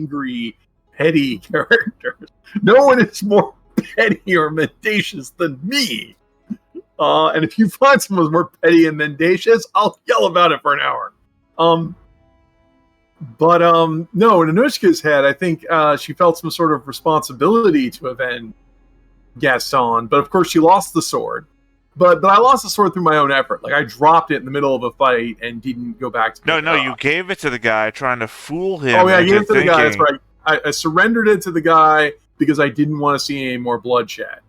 angry, petty characters. No one is more petty or mendacious than me. And if you find someone more petty and mendacious, I'll yell about it for an hour. But no, in Anushka's head, I think she felt some sort of responsibility to avenge Gaston. But of course, she lost the sword. But I lost the sword through my own effort. Like, I dropped it in the middle of a fight and didn't go back to No, you gave it to the guy trying to fool him. Oh, yeah, I gave it to the guy. That's right. I surrendered it to the guy because I didn't want to see any more bloodshed.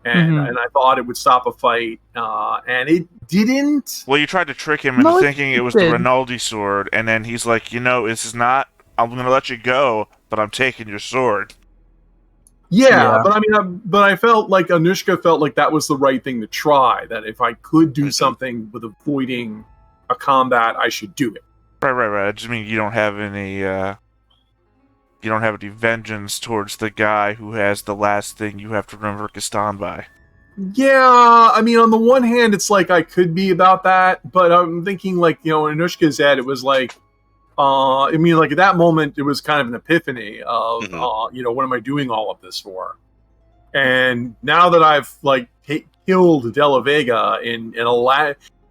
And I thought it would stop a fight, and it didn't. Well, you tried to trick him into thinking it was the Rinaldi sword, and then he's like, this is not, I'm going to let you go, but I'm taking your sword. Yeah, but I mean, I felt like Anushka felt like that was the right thing to try, that if I could do something with avoiding a combat, I should do it. Right. I just mean you don't have any vengeance towards the guy who has the last thing you have to remember Gaston by. Yeah, I mean, on the one hand, it's like I could be about that, but I'm thinking like, in Anushka's head, it was like, I mean, like at that moment, it was kind of an epiphany of, what am I doing all of this for? And now that I've like killed De La Vega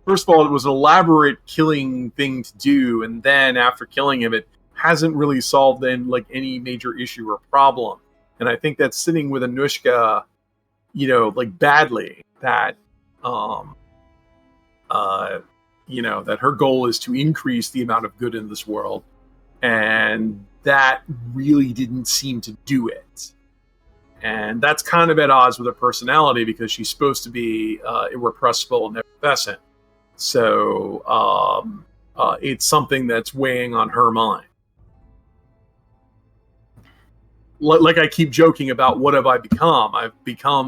first of all, it was an elaborate killing thing to do, and then after killing him, it hasn't really solved any major issue or problem. And I think that's sitting with Anushka, badly, that that her goal is to increase the amount of good in this world, and that really didn't seem to do it. And that's kind of at odds with her personality, because she's supposed to be irrepressible and effervescent. So it's something that's weighing on her mind. Like I keep joking about, what have I become?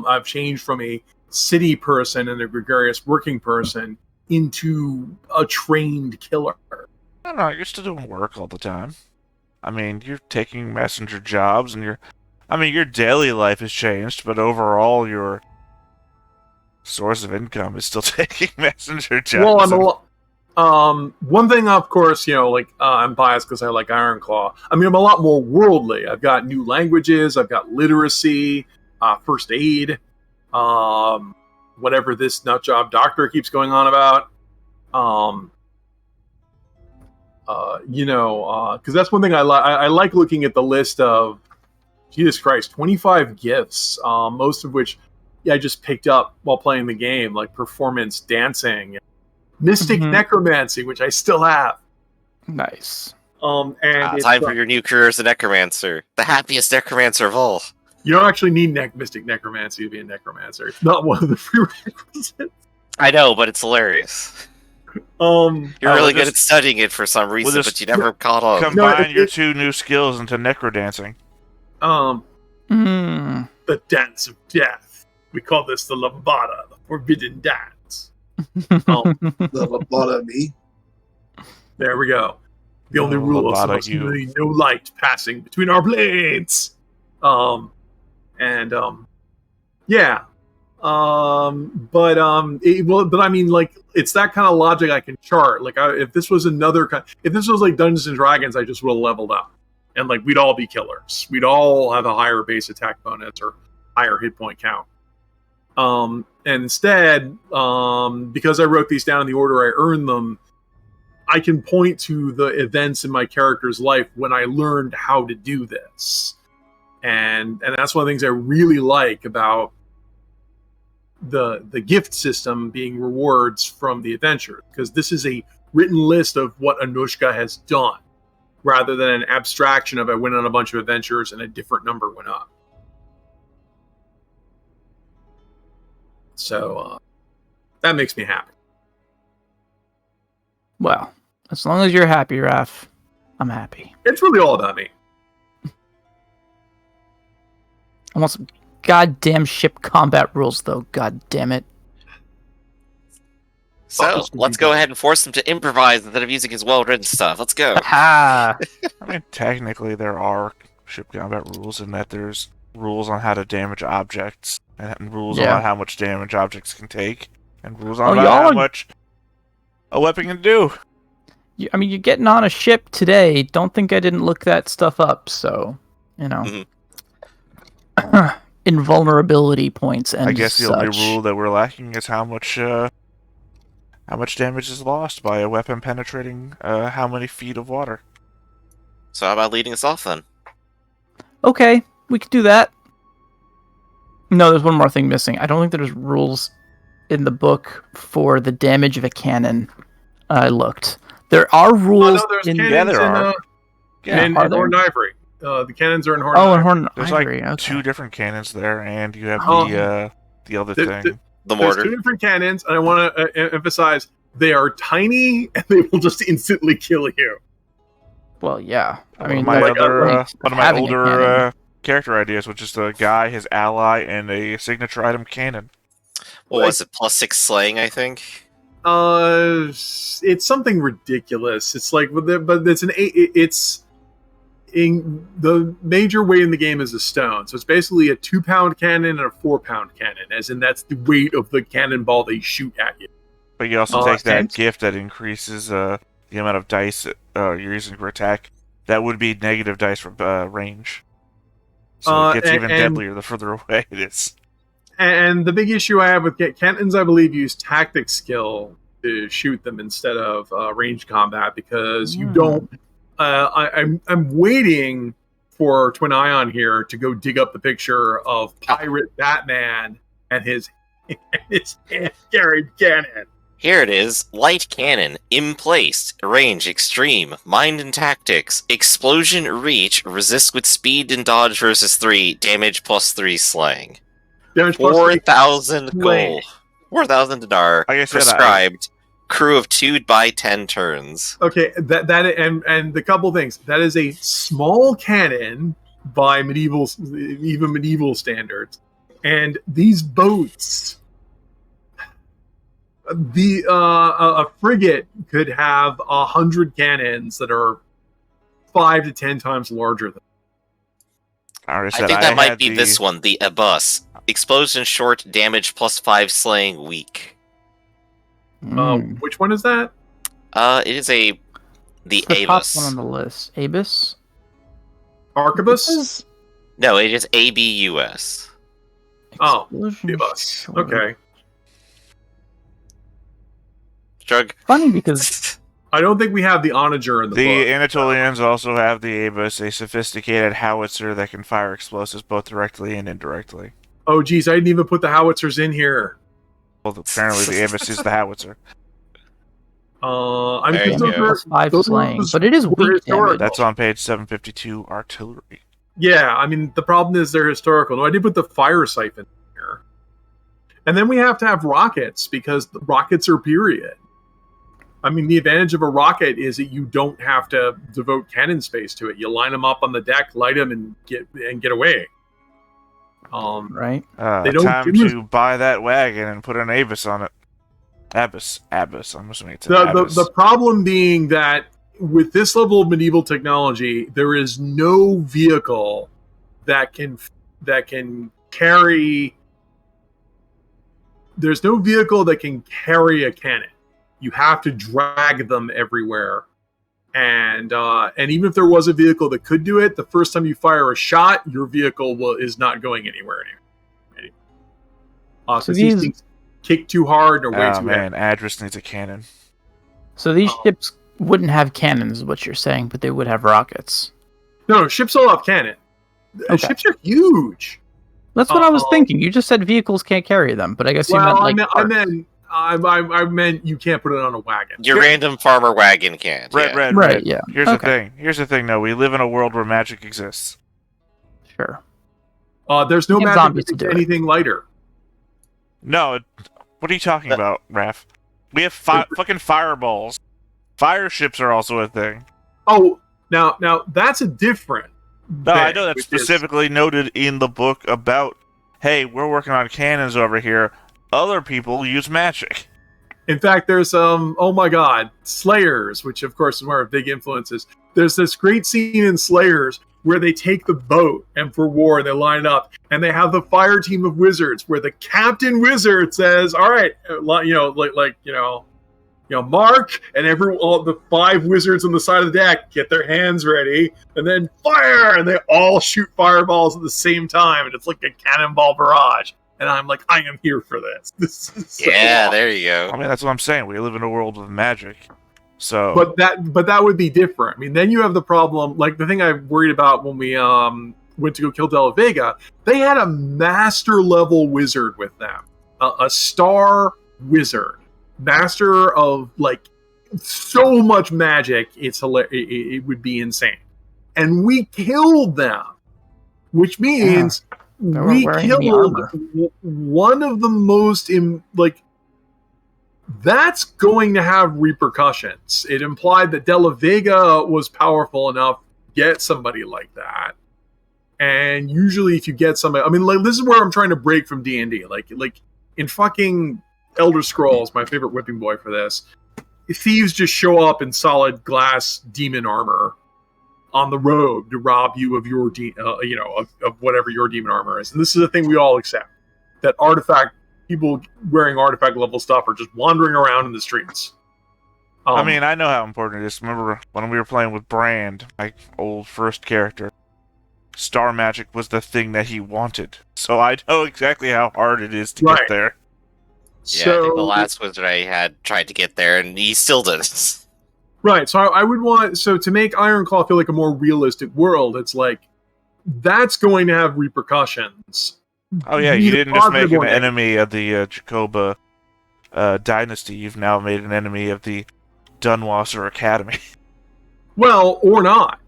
I've changed from a city person and a gregarious working person into a trained killer. I don't know, you're still doing work all the time. I mean, you're taking messenger jobs, and your daily life has changed, but overall your source of income is still taking messenger jobs. Well, one thing, of course, I'm biased because I like Ironclaw. I mean, I'm a lot more worldly. I've got new languages, I've got literacy, first aid, whatever this nutjob doctor keeps going on about. Because that's one thing I like. I like looking at the list of, Jesus Christ, 25 gifts, most of which I just picked up while playing the game, like performance dancing, mystic necromancy, which I still have. Nice. And time for your new career as a necromancer, the happiest necromancer of all. You don't actually need mystic necromancy to be a necromancer. It's not one of the prerequisites. I know, but it's hilarious. You're really good at studying it for some reason, but you never caught on. Combine your two new skills into necrodancing. The dance of death. We call this the Lambada, the forbidden dance. The Lambada me. There we go. The only rule is no light passing between our blades. Yeah. But I mean, like, it's that kind of logic I can chart. Like, if this was like Dungeons and Dragons, I just would have leveled up, and like we'd all be killers. We'd all have a higher base attack bonus or higher hit point count. And instead, because I wrote these down in the order I earned them, I can point to the events in my character's life when I learned how to do this. And that's one of the things I really like about the gift system being rewards from the adventure, because this is a written list of what Anushka has done, rather than an abstraction of I went on a bunch of adventures and a different number went up. So that makes me happy. Well, as long as you're happy, Raph, I'm happy. It's really all about me. I want some goddamn ship combat rules, though. God damn it. So, let's go ahead and force him to improvise instead of using his well-written stuff. Let's go. Ha! I mean, technically there are ship combat rules in that there's rules on how to damage objects, and rules on how much damage objects can take, and rules on how much a weapon can do. I mean, you're getting on a ship today. Don't think I didn't look that stuff up. So, invulnerability points and I guess the such. only rule that we're lacking is how much damage is lost by a weapon penetrating how many feet of water. So how about leading us off then? Okay, we could do that. No, there's one more thing missing. I don't think there's rules in the book for the damage of a cannon. I looked. There are rules. there's in cannons in Horn Ivory. The cannons are in Horn Ivory. In Horn There's Ivory. like okay. 2 different cannons there, and you have the other The- thing. The There's mortar. 2 different cannons, and I want to emphasize they are tiny and they will just instantly kill you. Well, yeah. I mean, one like, of my having a older cannon. character ideas was just a guy, his ally, and a signature item cannon. What was it? +6 slaying, I think. It's something ridiculous. It's like, but it's in the major weight in the game is a stone, so it's basically a 2-pound cannon and a 4-pound cannon, as in that's the weight of the cannonball they shoot at you. But you also take that and- gift that increases the amount of dice you're using for attack. That would be negative dice for range. So it gets even deadlier the further away it is. And the big issue I have with cannons, I believe, use tactic skill to shoot them instead of range combat, because you don't. I'm waiting for Twin Ion here to go dig up the picture of Pirate Batman and his hand-carried cannon. Here it is. Light cannon. Emplaced. Range extreme. Mind and tactics. Explosion reach. Resist with speed and dodge versus 3. Damage +3 slaying. Damage plus 4,000 Slaying. gold. 4,000 dinar. Like I said, prescribed. Crew of 2 by 10 turns. Okay, that and the couple things. That is a small cannon by even medieval standards, and these boats. A frigate could have 100 cannons that are 5 to 10 times larger than. I I think that might be this one, the Abus. Explosion short, damage +5 slaying weak. Which one is that? It is the the top Abus. one on the list. Abus? Arquebus? No, it is ABUS. Oh, Explosion Abus. short. Okay. Drug. Funny because I don't think we have the onager in the The book. Anatolians also have the Abus, a sophisticated howitzer that can fire explosives both directly and indirectly. Oh, geez, I didn't even put the howitzers in here. Well, apparently the Abus is the howitzer. I There mean, you those go. are- +5 those slaying, were but it is weak historical. damage. That's on page 752, artillery. yeah, I mean, the problem is they're historical. No, I did put the fire siphon in here. And then we have to have rockets, because the rockets are period. I mean, the advantage of a rocket is that you don't have to devote cannon space to it. You line them up on the deck, light them, and get away. Right? They don't Time do to buy that wagon and put an Abus on it. Abus. I'm assuming it's an The Abus. problem being that with this level of medieval technology, there is no vehicle that can carry. There's no vehicle that can carry a cannon. You have to drag them everywhere, and even if there was a vehicle that could do it, the first time you fire a shot, your vehicle is not going anywhere anymore. So Because these these- things kick too hard or way Oh too man, Adris needs a cannon. So these ships wouldn't have cannons, is what you're saying, but they would have rockets. No, ships all have cannon. Okay. Ships are huge. That's what I was Uh-oh. thinking. You just said vehicles can't carry them, but I guess you Well, meant like I meant you can't put it on a wagon. Your random farmer wagon can't. Red, yeah. red, Right, red. yeah. Here's Okay. the thing, though. We live in a world where magic exists. Sure. There's no Get magic zombies to to do do it. anything lighter. No, what are you talking about, Raph? We have fucking fireballs. Fire ships are also a thing. Oh, now that's a different. No, I know that's which is- specifically noted in the book about, hey, we're working on cannons over here. Other people use magic. In fact, there's oh my god, Slayers, which of course is one of our big influences. There's this great scene in Slayers where they take the boat and for war they line up and they have the fire team of wizards where the captain wizard says, "All right, mark, and all the 5 wizards on the side of the deck get their hands ready, and then fire, and they all shoot fireballs at the same time, and it's like a cannonball barrage. And I'm like, I am here for this. This is so awesome. There you I go. mean, that's what I'm saying. We live in a world with magic. So, But that would be different. I mean, then you have the problem, like the thing I worried about when we went to go kill De La Vega. They had a master level wizard with them, a star wizard, master of like so much magic. It's hilarious. It would be insane, and we killed them, which means we killed one of the most that's going to have repercussions. It implied that De La Vega was powerful enough to get somebody like that. And usually if you get somebody, I mean, like, this is where I'm trying to break from D&D. Like in fucking Elder Scrolls, my favorite whipping boy for this, thieves just show up in solid glass demon armor on the road to rob you of your, of whatever your demon armor is. And this is a thing we all accept. That people wearing artifact level stuff are just wandering around in the streets. I mean, I know how important it is. Remember when we were playing with Brand, my old first character, star magic was the thing that he wanted. So I know exactly how hard it is to get there. Yeah, I think the last wizard I had tried to get there, and he still didn't. Right, so I would want... So to make Ironclaw feel like a more realistic world, it's like, that's going to have repercussions. Oh yeah, you didn't just make an enemy of the Jakoba dynasty, you've now made an enemy of the Dunwasser Academy. Well, or not.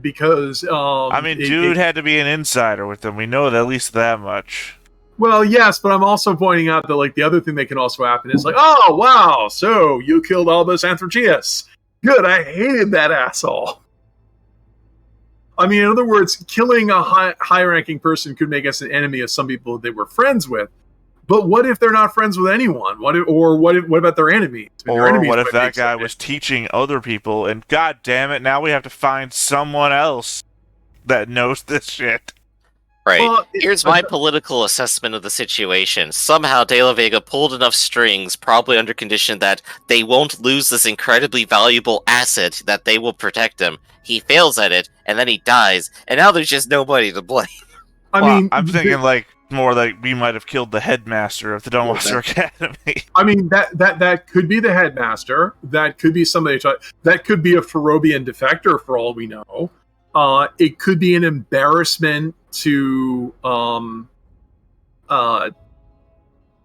Because... I mean, dude had to be an insider with them. We know at least that much. Well, yes, but I'm also pointing out that, like, the other thing that can also happen is like, oh, wow, so you killed Albus Anthrachius. Good, I hated that asshole. I mean, in other words, killing a high-ranking person could make us an enemy of some people they were friends with. But what if they're not friends with anyone? What about their enemies? Or what if that guy was teaching other people, and god damn it, now we have to find someone else that knows this shit. Right. Well, here's my political assessment of the situation. Somehow De La Vega pulled enough strings, probably under condition that they won't lose this incredibly valuable asset that they will protect him. He fails at it, and then he dies, and now there's just nobody to blame. I mean, I'm thinking more like we might have killed the headmaster of the Dunwasser Academy. I mean, that could be the headmaster. That could be somebody. That could be a Ferobian defector, for all we know. It could be an embarrassment to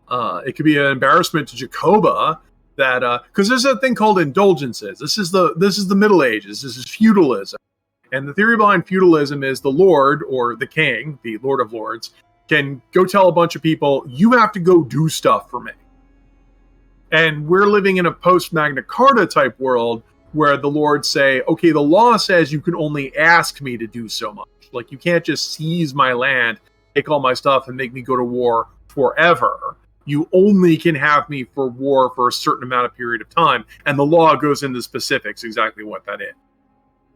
it could be an embarrassment to Jakoba that because there's a thing called indulgences. This is the Middle Ages. This is feudalism, and the theory behind feudalism is the Lord or the King, the Lord of Lords, can go tell a bunch of people, you have to go do stuff for me. And we're living in a post Magna Carta type world where the lords say, okay, the law says you can only ask me to do so much. Like, you can't just seize my land, take all my stuff, and make me go to war forever. You only can have me for war for a certain amount of period of time. And the law goes into specifics exactly what that is.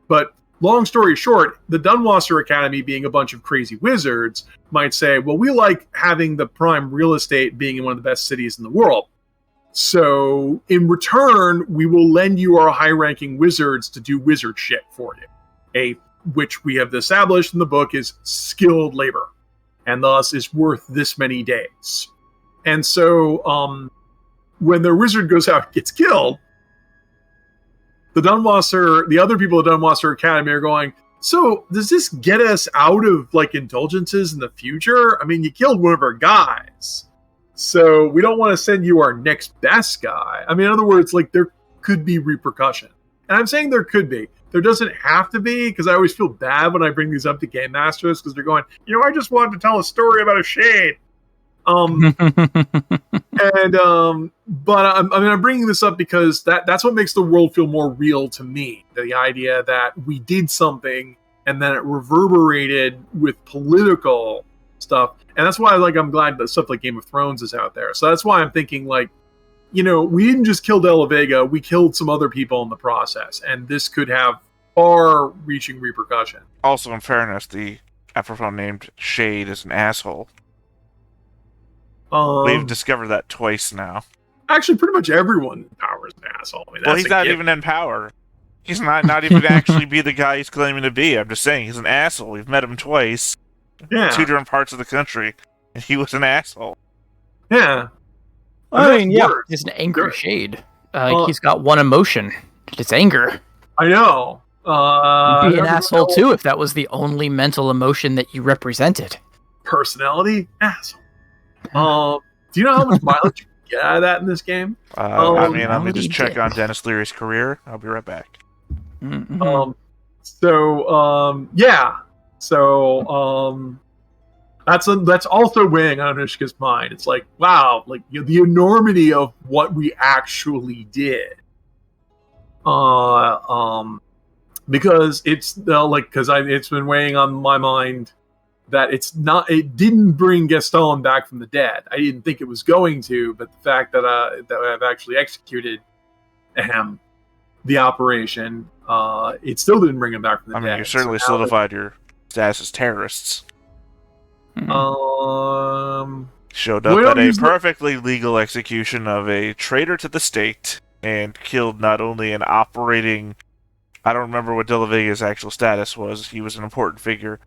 But long story short, the Dunwasser Academy, being a bunch of crazy wizards, might say, well, we like having the prime real estate being in one of the best cities in the world. So, in return, we will lend you our high-ranking wizards to do wizard shit for you. Which we have established in the book is skilled labor, and thus is worth this many days. And so, when their wizard goes out and gets killed, the other people at Dunwasser Academy are going, so, does this get us out of, like, indulgences in the future? I mean, you killed one of our guys. So we don't want to send you our next best guy. I mean, in other words, like, there could be repercussion. And I'm saying there could be. There doesn't have to be, because I always feel bad when I bring these up to game masters, because they're going, I just wanted to tell a story about a shade. But I'm bringing this up because that's what makes the world feel more real to me. The idea that we did something and then it reverberated with political stuff. And that's why I'm glad that stuff like Game of Thrones is out there. So that's why I'm thinking, like, we didn't just kill De La Vega, we killed some other people in the process. And this could have far-reaching repercussion. Also, in fairness, the apropos named Shade is an asshole. We've discovered that twice now. Actually, pretty much everyone in Power is an asshole. I mean, Well, that's he's a not given. even in power. He's not even actually be the guy he's claiming to be. I'm just saying, he's an asshole. We've met him twice. Yeah. Two different parts of the country, and he was an asshole. Yeah. I mean, yeah, worse. he's an angry shade. Well- He's got one emotion. It's anger. I know. You'd be an I asshole don't know. too if that was the only mental emotion that you represented. Personality, asshole. Do you know how much mileage you can get out of that in this game? I mean, let me reality just check dip. on Dennis Leary's career. I'll be right back. Mhm. Yeah. So that's also weighing on Anushka's mind. It's like, wow, like the enormity of what we actually did. Because it's it's been weighing on my mind that it didn't bring Gaston back from the dead. I didn't think it was going to, but the fact that I've actually executed the operation, it still didn't bring him back from the I dead. mean, you certainly So now solidified your status as terrorists. that- Showed up Well, at a he's not- perfectly legal execution of a traitor to the state and killed not only an operating... I don't remember what De La Vega's actual status was. He was an important figure.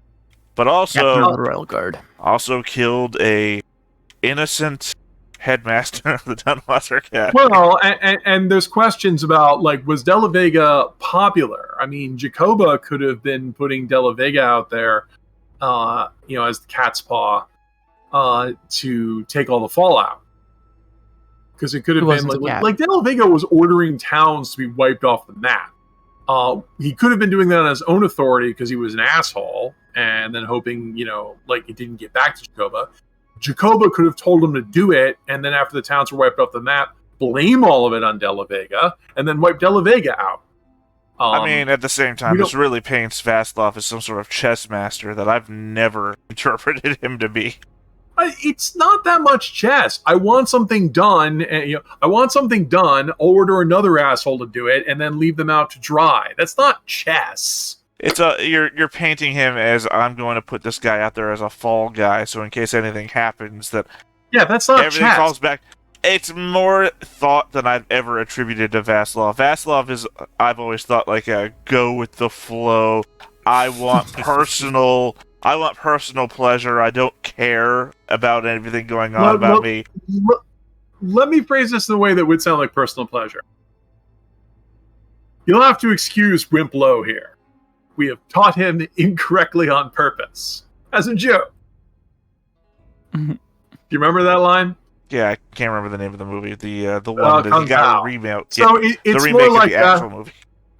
But Captain also, of the Royal Guard. also killed a innocent headmaster of the Dunwater Academy. Well, and there's questions about, like, was De La Vega popular? I mean, Jakoba could have been putting De La Vega out there, as the cat's paw, to take all the fallout. Because it could have Who been wasn't a cat? like De La Vega was ordering towns to be wiped off the map. He could have been doing that on his own authority because he was an asshole, and then hoping, it didn't get back to Jakoba. Jakoba could have told him to do it, and then after the towns were wiped off the map, blame all of it on De La Vega, and then wipe De La Vega out. I mean, at the same time, we this don't- really paints Vaslov as some sort of chess master that I've never interpreted him to be. It's not that much chess. I want something done, and I'll order another asshole to do it, and then leave them out to dry. That's not chess. It's you're painting him as, I'm going to put this guy out there as a fall guy, so in case anything happens, that Yeah, that's not everything chess. falls back. It's more thought than I've ever attributed to Vaslov. Vaslov is, I've always thought, like a go with the flow. I want personal pleasure. I don't care about everything going on about me. Let me phrase this in a way that would sound like personal pleasure. You'll have to excuse Wimp Low here. We have taught him incorrectly on purpose. As a joke. Mhm. Do you remember that line? Yeah, I can't remember the name of the movie. The one that Kung he got Pao. a remake. So the it's remake more of like the that. actual movie.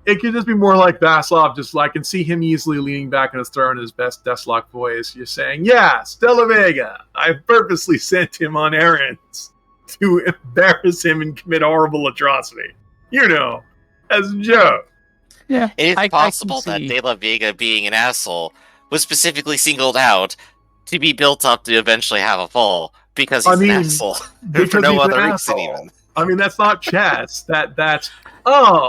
It could just be more like Vaslov. Just I can see him easily leaning back on his throne in his best Deathlock voice. You're saying, "Yes, De La Vega. I purposely sent him on errands to embarrass him and commit horrible atrocity. As a joke." Yeah, It is I can possible that see- De La Vega, being an asshole, was specifically singled out to be built up to eventually have a fall because he's an asshole. For Because no he's an other reason, asshole. even. I mean, that's not chess. That's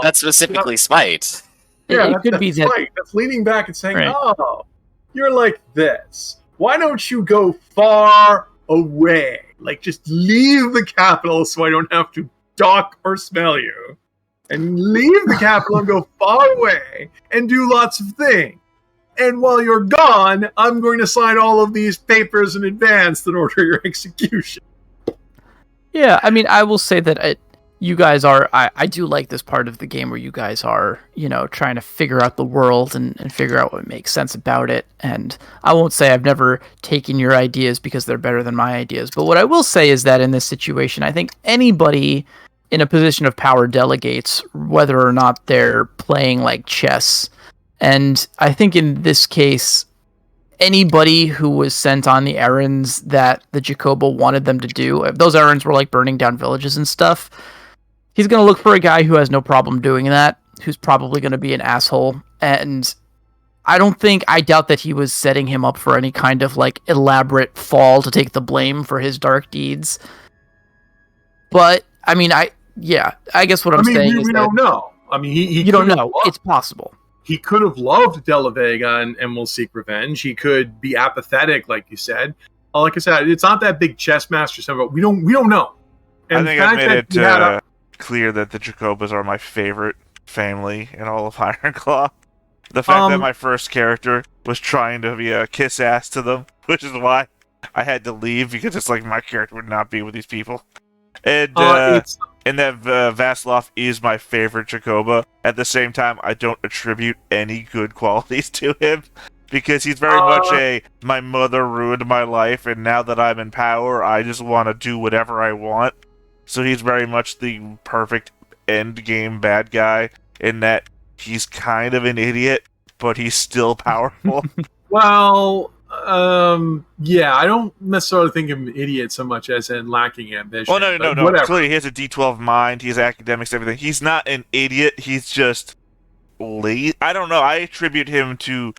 That's specifically spite. it could be that. right. That's leaning back and saying, Right. "Oh, you're like this. Why don't you go far away? Like, just leave the capital so I don't have to dock or smell you, and leave the capital and go far away and do lots of things. And while you're gone, I'm going to sign all of these papers in advance that order your execution." Yeah, I mean, I will say that you guys are. I do like this part of the game where you guys are, trying to figure out the world and figure out what makes sense about it. And I won't say I've never taken your ideas because they're better than my ideas. But what I will say is that in this situation, I think anybody in a position of power delegates, whether or not they're playing like chess. And I think in this case, anybody who was sent on the errands that the Jakoba wanted them to do, if those errands were like burning down villages and stuff, he's going to look for a guy who has no problem doing that, who's probably going to be an asshole. And I doubt that he was setting him up for any kind of like elaborate fall to take the blame for his dark deeds. But I mean, I guess what I'm saying is we that don't know. I mean, he you don't could have know. loved- It's possible. He could have loved De La Vega and will seek revenge. He could be apathetic, like you said. Like I said, it's not that big chess master stuff, but we don't know. I And think the I fact made that it he had a- clear that the Jakobas are my favorite family in all of Ironclaw. The fact that my first character was trying to be a kiss ass to them, which is why I had to leave, because it's like my character would not be with these people. And that Vaslov is my favorite Jakoba. At the same time, I don't attribute any good qualities to him, because he's very much my mother ruined my life, and now that I'm in power, I just want to do whatever I want. So he's very much the perfect end game bad guy, in that he's kind of an idiot, but he's still powerful. Well, yeah, I don't necessarily think of him an idiot so much as in lacking ambition. Well, no. Whatever. Clearly, he has a D12 mind. He has academics, everything. He's not an idiot. He's just late. I don't know. I attribute him to,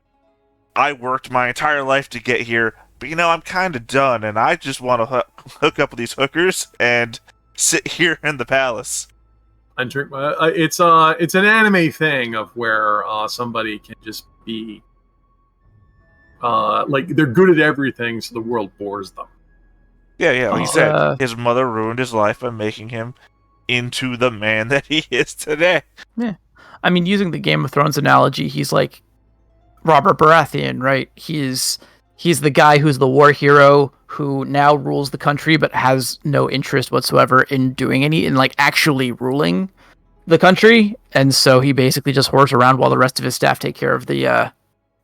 I worked my entire life to get here, but I'm kind of done, and I just want to hook up with these hookers and sit here in the palace. And drink. It's an anime thing of where somebody can just be like they're good at everything, so the world bores them. Yeah. Like you said, his mother ruined his life by making him into the man that he is today. Yeah, I mean, using the Game of Thrones analogy, he's like Robert Baratheon, right? He's the guy who's the war hero who now rules the country, but has no interest whatsoever in doing actually ruling the country, and so he basically just whores around while the rest of his staff take care of the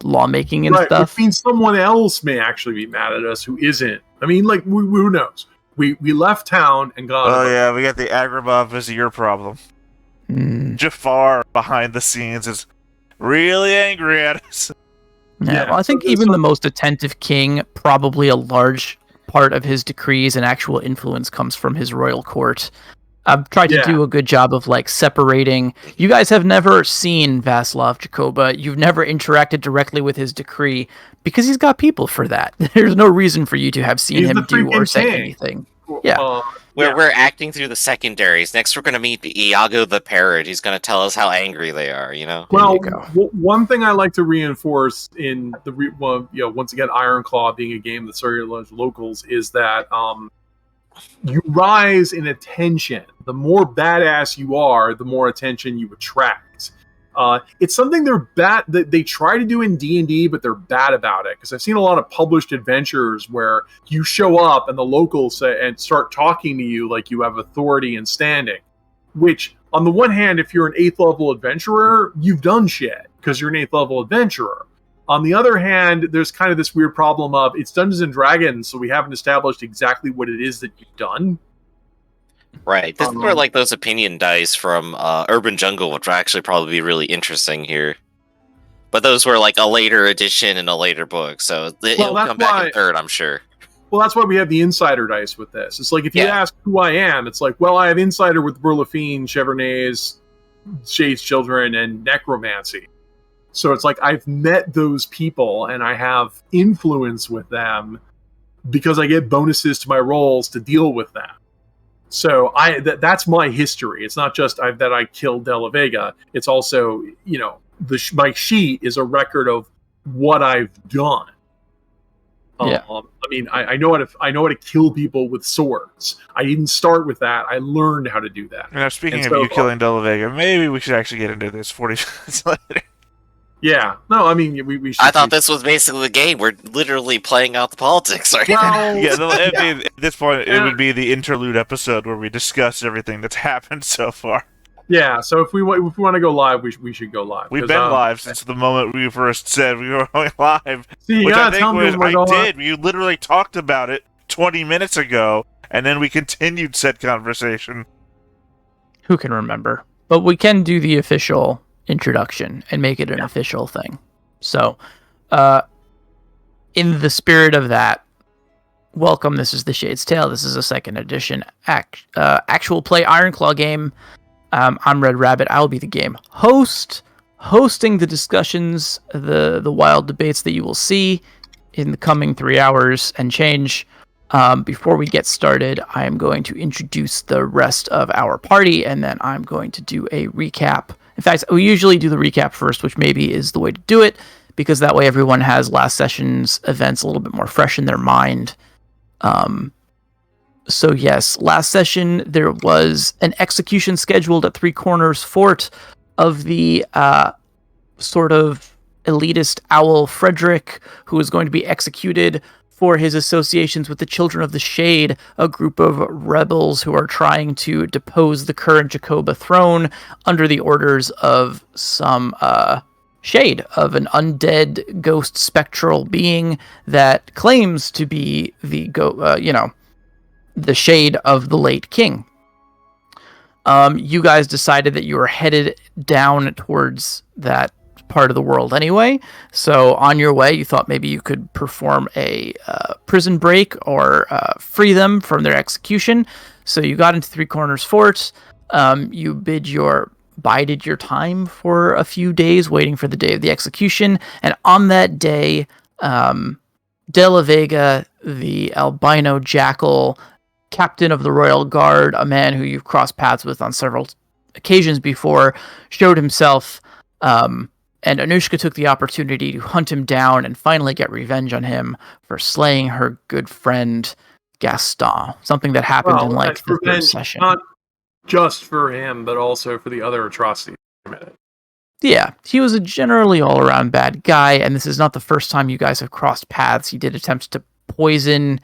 lawmaking and stuff. Which means someone else may actually be mad at us who isn't. I mean, like, who knows? We left town and got... Oh, yeah, we got the Agrabah Vizier problem. Jafar, behind the scenes, is really angry at us. Yeah, well, I think even the most attentive king, probably a large part of his decrees and actual influence comes from his royal court. I've tried to do a good job of separating. You guys have never seen Vaslov Jakoba. You've never interacted directly with his decree because he's got people for that. There's no reason for you to have seen him do or say anything. Yeah. We're acting through the secondaries. Next, we're going to meet Iago the Parrot. He's going to tell us how angry they are, Well, one thing I like to reinforce in once again, Ironclaw being a game that started locals, is that you rise in attention. The more badass you are, the more attention you attract. It's something that they try to do in D&D, but they're bad about it. Because I've seen a lot of published adventures where you show up and the locals say, and start talking to you like you have authority and standing. Which, on the one hand, if you're an 8th level adventurer, you've done shit because you're an 8th level adventurer. On the other hand, there's kind of this weird problem of it's Dungeons and Dragons, so we haven't established exactly what it is that you've done. Right. This is where those opinion dice from Urban Jungle, which will actually probably be really interesting here. But those were a later edition in a later book, so it'll come back in third, I'm sure. Well, that's why we have the insider dice with this. It's like, if you ask who I am, it's like, well, I have insider with Berlafine, Chevernays, Shade's Children, and Necromancy. So it's like I've met those people and I have influence with them because I get bonuses to my rolls to deal with them. So that's my history. It's not just that I killed De La Vega. It's also, my sheet is a record of what I've done. Yeah. I mean, I know how to kill people with swords. I didn't start with that. I learned how to do that. Now, speaking of you killing De La Vega, maybe we should actually get into this 40 minutes later. Yeah. No, I mean, we should... I thought this was basically the game. We're literally playing out the politics right now. At this point, it would be the interlude episode where we discuss everything that's happened so far. Yeah, so if we want to go live, we should go live. We've been live since the moment we first said we were going live. See, which I think I did. You literally talked about it 20 minutes ago, and then we continued said conversation. Who can remember? But we can do the official introduction and make it an official thing. So, in the spirit of that, welcome. This is The Shade's Tale. This is a 2nd edition actual play Ironclaw game. I'm Red Rabbit. I'll be the game host, hosting the discussions, the wild debates that you will see in the coming 3 hours and change. Before we get started, I am going to introduce the rest of our party, and then I'm going to do a recap. In fact, we usually do the recap first, which maybe is the way to do it, because that way everyone has last session's events a little bit more fresh in their mind. So yes, last session there was an execution scheduled at Three Corners Fort of the sort of elitist owl Frederick, who was going to be executed for his associations with the Children of the Shade, a group of rebels who are trying to depose the current Jakoba throne under the orders of some shade of an undead ghost spectral being that claims to be the the shade of the late king. You guys decided that you were headed down towards that part of the world anyway. So on your way, you thought maybe you could perform a prison break or free them from their execution. So you got into Three Corners Fort. You bided your time for a few days, waiting for the day of the execution. And on that day, De La Vega, the albino jackal, captain of the Royal Guard, a man who you've crossed paths with on several occasions before, showed himself, and Anushka took the opportunity to hunt him down and finally get revenge on him for slaying her good friend Gaston, something that happened in like the third session. Not just for him, but also for the other atrocities he committed. Yeah, he was a generally all-around bad guy, and this is not the first time you guys have crossed paths. He did attempt to poison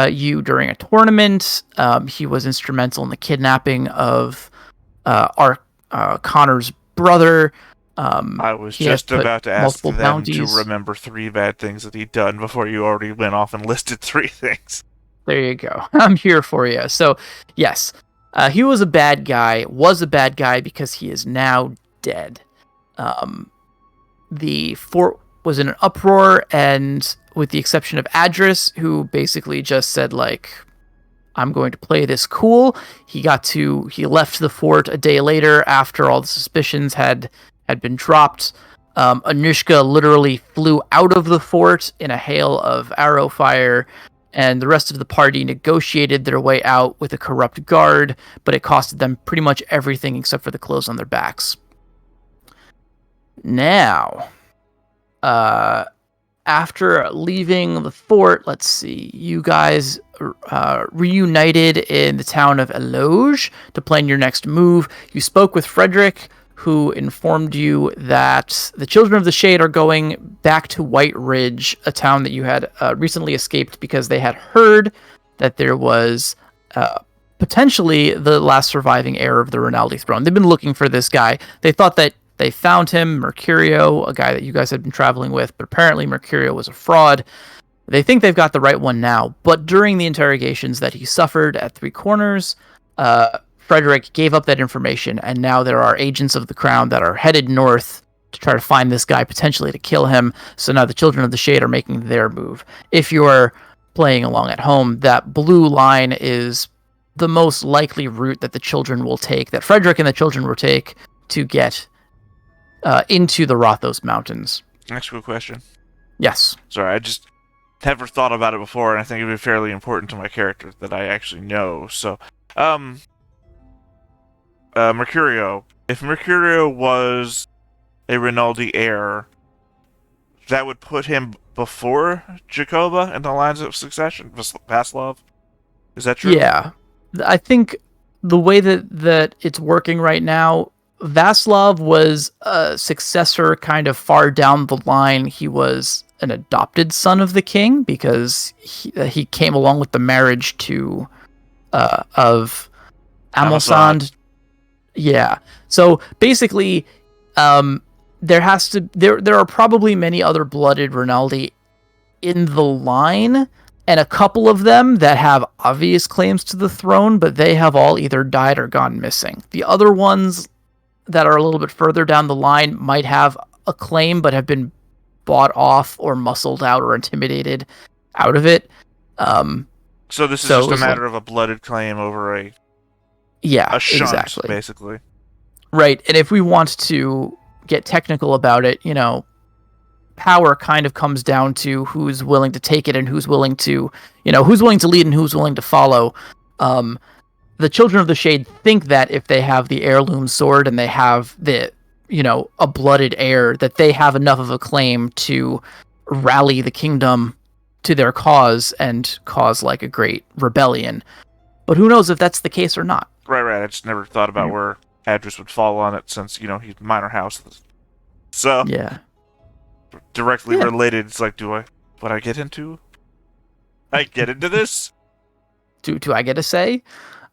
you during a tournament. He was instrumental in the kidnapping of Connor's brother. I was just about to ask them bounties. To remember 3 bad things that he'd done before you already went off and listed 3 things. There you go. I'm here for you. So, yes, he was a bad guy because he is now dead. The fort was in an uproar, and with the exception of Adris, who basically just said, like, I'm going to play this cool, he left the fort a day later after all the suspicions had been dropped. Anushka literally flew out of the fort in a hail of arrow fire, and the rest of the party negotiated their way out with a corrupt guard, but it costed them pretty much everything except for the clothes on their backs. Now, after leaving the fort, let's see, you guys reunited in the town of Eloge to plan your next move. You spoke with Frederick, who informed you that the Children of the Shade are going back to White Ridge, a town that you had recently escaped because they had heard that there was potentially the last surviving heir of the Rinaldi throne. They've been looking for this guy. They thought that they found him, Mercurio, a guy that you guys had been traveling with, but apparently Mercurio was a fraud. They think they've got the right one now, but during the interrogations that he suffered at Three Corners, Frederick gave up that information, and now there are agents of the Crown that are headed north to try to find this guy, potentially to kill him. So now the Children of the Shade are making their move. If you're playing along at home, that blue line is the most likely route that the children will take, that Frederick and the children will take to get into the Rothos Mountains. Next quick question. Yes. Sorry, I just never thought about it before, and I think it'd be fairly important to my character that I actually know. So, Mercurio. If Mercurio was a Rinaldi heir, that would put him before Jakoba in the lines of succession? Vaslov? Is that true? Yeah. I think the way that it's working right now, Vaslov was a successor kind of far down the line. He was an adopted son of the king because he came along with the marriage to of Amelsand. Yeah. So basically, there are probably many other blooded Rinaldi in the line, and a couple of them that have obvious claims to the throne, but they have all either died or gone missing. The other ones that are a little bit further down the line might have a claim, but have been bought off or muscled out or intimidated out of it. So this is just a matter of a blooded claim over a shunt, exactly. Basically. Right, and if we want to get technical about it, power kind of comes down to who's willing to take it and who's willing to lead and who's willing to follow. The Children of the Shade think that if they have the heirloom sword and they have a blooded heir, that they have enough of a claim to rally the kingdom to their cause and cause like a great rebellion. But who knows if that's the case or not. Right. I just never thought about where Adris would fall on it since, he's minor house. So, Yeah. directly Yeah. related, it's like, what I get into? I get into this? Do I get a say?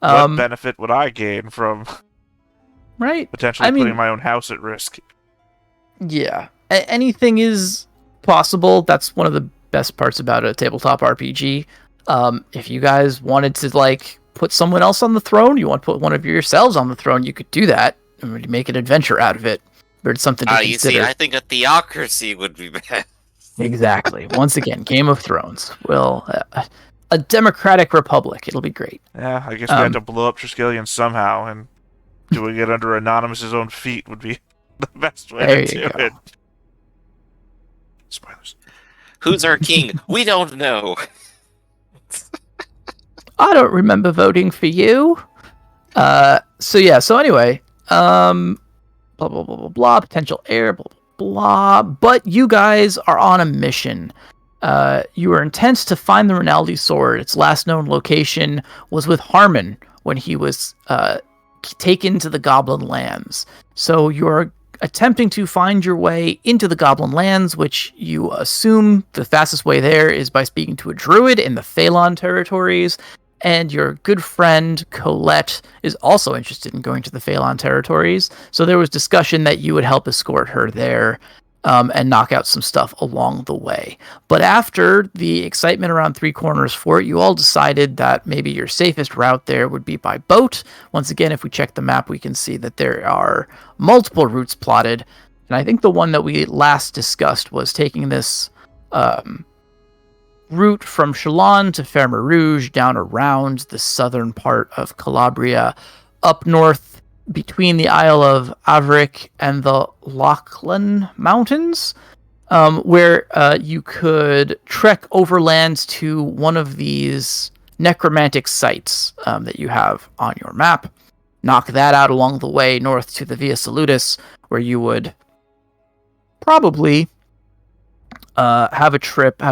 What benefit would I gain from Right? potentially I mean- putting my own house at risk? Yeah. Anything is possible. That's one of the best parts about a tabletop RPG. If you guys wanted to, put someone else on the throne, you want to put one of yourselves on the throne, you could do that. And make an adventure out of it. But it's something to You consider. see, I think a theocracy would be best. Exactly. Once again, Game of Thrones. Well, a democratic republic. It'll be great. Yeah, I guess we had to blow up Triskellion somehow, and doing it under Anonymous's own feet would be the best way There to you do go. it. Spoilers. Who's our king? We don't know. I don't remember voting for you. So anyway, blah blah blah blah blah, potential heir, blah blah blah. But you guys are on a mission. You are intent to find the Rinaldi sword. Its last known location was with Harmon when he was taken to the Goblin lands. So you're attempting to find your way into the Goblin lands, which you assume the fastest way there is by speaking to a druid in the Phalon territories. And your good friend Colette is also interested in going to the Phalon territories. So there was discussion that you would help escort her there and knock out some stuff along the way. But after the excitement around Three Corners Fort, you all decided that maybe your safest route there would be by boat. Once again, if we check the map, we can see that there are multiple routes plotted. And I think the one that we last discussed was taking this route from Chalon to Ferme Rouge, down around the southern part of Calabria, up north between the Isle of Avric and the Lachlan Mountains, where you could trek overland to one of these necromantic sites that you have on your map. Knock that out along the way north to the Via Salutis, where you would probably have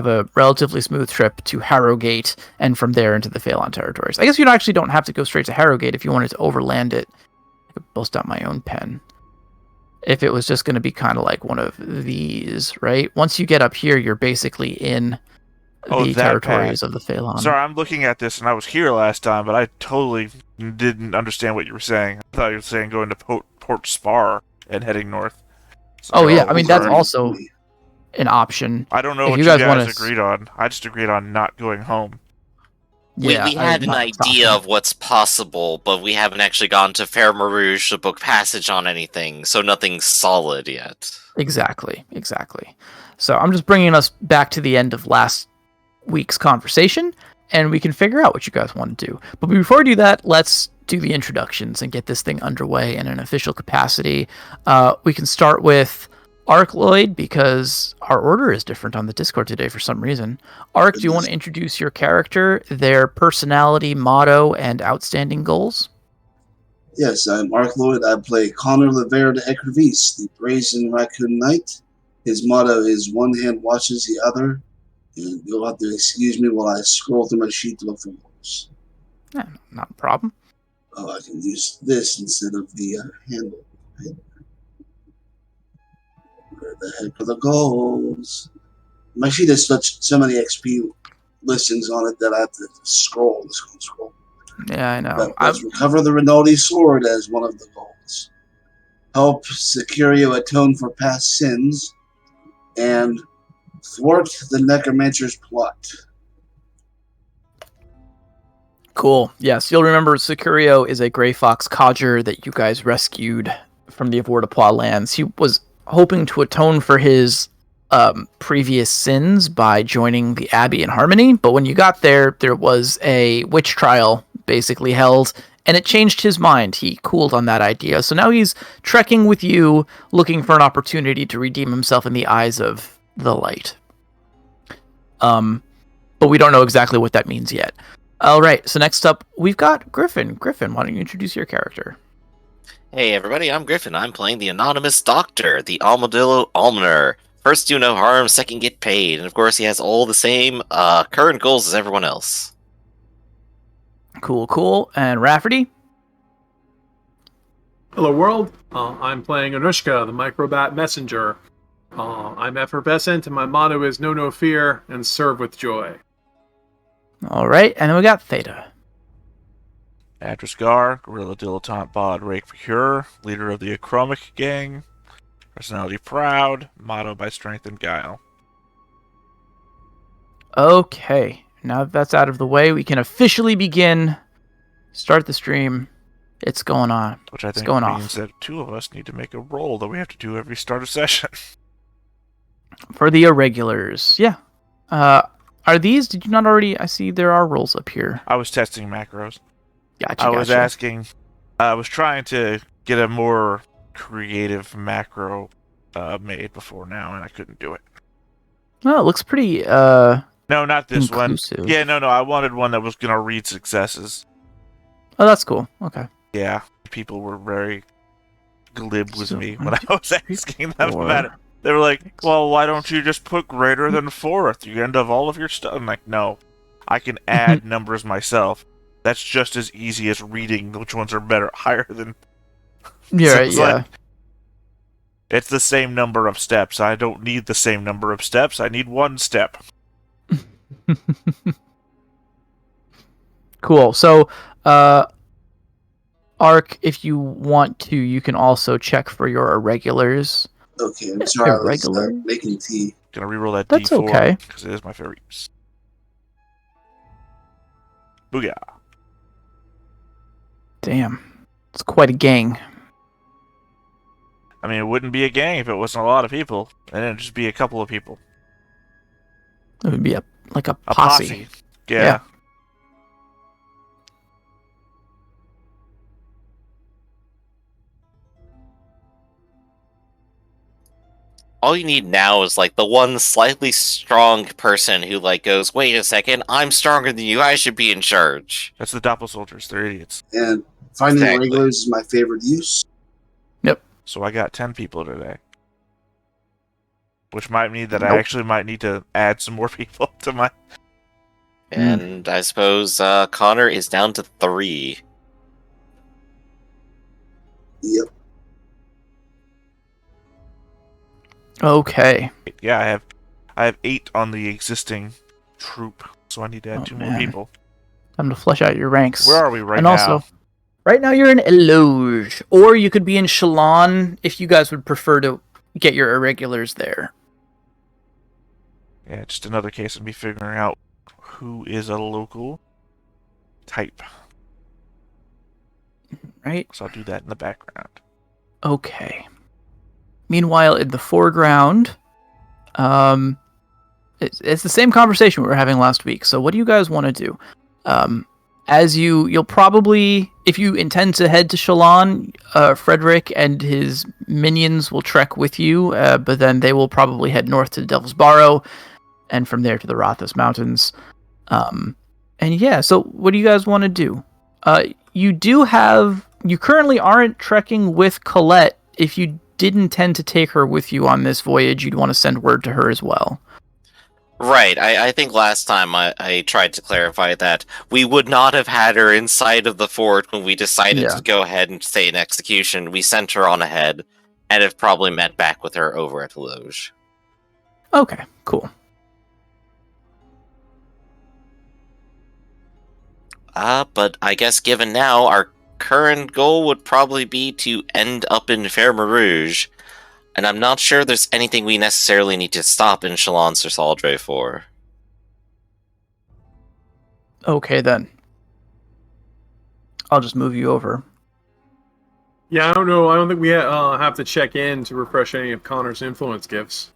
a relatively smooth trip to Harrowgate, and from there into the Phalon territories. I guess you actually don't have to go straight to Harrowgate if you wanted to overland it. I could bust out my own pen. If it was just going to be kind of like one of these, right? Once you get up here, you're basically in the territories path of the Phalon. Sorry, I'm looking at this, and I was here last time, but I totally didn't understand what you were saying. I thought you were saying going to Port Spar and heading north. Oh yeah, I mean that's Sorry. also an option. I don't know If what you you guys guys wanna agreed on. I just agreed on not going home. We Yeah, had an I'm not idea talking- of what's possible, but we haven't actually gone to Ferme Rouge to book passage on anything, so nothing's solid yet. Exactly. So I'm just bringing us back to the end of last week's conversation, and we can figure out what you guys want to do. But before we do that, let's do the introductions and get this thing underway in an official capacity. We can start with Arcloid, because our order is different on the Discord today for some reason. Arc, do you want to introduce your character, their personality, motto, and outstanding goals? Yes, I'm Arcloid. I play Connor Levere de Ecrivis, the Brazen Raccoon Knight. His motto is one hand washes the other, and you'll have to excuse me while I scroll through my sheet to look for goals. Yeah, not a problem. Oh, I can use this instead of the handle. Right? Where the heck are the goals? My sheet has so many XP listings on it that I have to scroll. Yeah, I know. But let's recover the Rinaldi sword as one of the goals. Help Securio atone for past sins, and thwart the necromancer's plot. Cool. Yes, you'll remember Securio is a Grey Fox codger that you guys rescued from the Avoirdupois lands. He was hoping to atone for his previous sins by joining the Abbey in Harmony, but when you got there, there was a witch trial basically held, and it changed his mind. He cooled on that idea, so now he's trekking with you, looking for an opportunity to redeem himself in the eyes of the light. But we don't know exactly what that means yet. All right, so next up, we've got Griffin. Griffin, why don't you introduce your character? Hey everybody, I'm Griffin. I'm playing the Anonymous Doctor, the Armadillo Almoner. First do no harm, second get paid. And of course he has all the same current goals as everyone else. Cool. And Rafferty? Hello, world. I'm playing Anushka, the Microbat Messenger. I'm effervescent, and my motto is know no fear and serve with joy. All right, and then we got Theta. Adrisgar, Gorilla Dilettante Bod Rake Procure, leader of the Achromic Gang, personality proud, motto by strength and guile. Okay, now that that's out of the way, we can officially begin. Start the stream. It's going on. Which I It's think going means off. that two of us need to make a roll that we have to do every start of session. For the irregulars. Yeah. Are these, did you not already, I see there are rolls up here. I was testing macros. Gotcha, I was gotcha. asking, I was trying to get a more creative macro made before now, and I couldn't do it. Well, it looks pretty, No, not this inclusive. one. Yeah, no, I wanted one that was going to read successes. Oh, that's cool. Okay. Yeah, people were very glib with So, me 1, when I 2, was asking them 4, about it. They were like, 6. well, why don't you just put greater than 4 at the end of all of your stuff? I'm like, no, I can add numbers myself. That's just as easy as reading which ones are better, higher than... Yeah, So right, it's yeah. like, it's the same number of steps. I don't need the same number of steps. I need 1 step. Cool. So, Ark, if you want to, you can also check for your irregulars. Okay, I'm sorry, I was Irregular? making tea. Gonna reroll that That's D4 okay. because it is my favorite use. Booyah. Damn. It's quite a gang. I mean, it wouldn't be a gang if it wasn't a lot of people. And it'd just be a couple of people. It would be a A posse. Yeah. Yeah. All you need now is like the one slightly strong person who like goes, wait a second, I'm stronger than you, I should be in charge. That's the Doppel soldiers. They're idiots. And finding Exactly. regulars is my favorite use. So I got 10 people today. Which might mean that I Nope. actually might need to add some more people to my... And I suppose Connor is down to 3. Yep. Okay. Yeah, I have 8 on the existing troop. So I need to add Oh, 2 more man. people. Time to flesh out your ranks. Where are we right and now? also, right now you're in Eloge. Or you could be in Shalon if you guys would prefer to get your irregulars there. Yeah, just another case of me figuring out who is a local type. Right? So I'll do that in the background. Okay. Meanwhile, in the foreground, it's the same conversation we were having last week. So what do you guys want to do? As you'll probably, if you intend to head to Shalon, Frederick and his minions will trek with you, but then they will probably head north to Devil's Barrow, and from there to the Rothas Mountains. And yeah, so what do you guys want to do? You currently aren't trekking with Colette. If you did intend to take her with you on this voyage, you'd want to send word to her as well. Right, I think last time I tried to clarify that we would not have had her inside of the fort when we decided Yeah. to go ahead and stay in execution. We sent her on ahead, and have probably met back with her over at Loge. Okay, cool. But I guess given now, our current goal would probably be to end up in Fermarouge, and I'm not sure there's anything we necessarily need to stop in Shalon sur Saldre for. Okay, then. I'll just move you over. Yeah, I don't know. I don't think we have to check in to refresh any of Connor's influence gifts.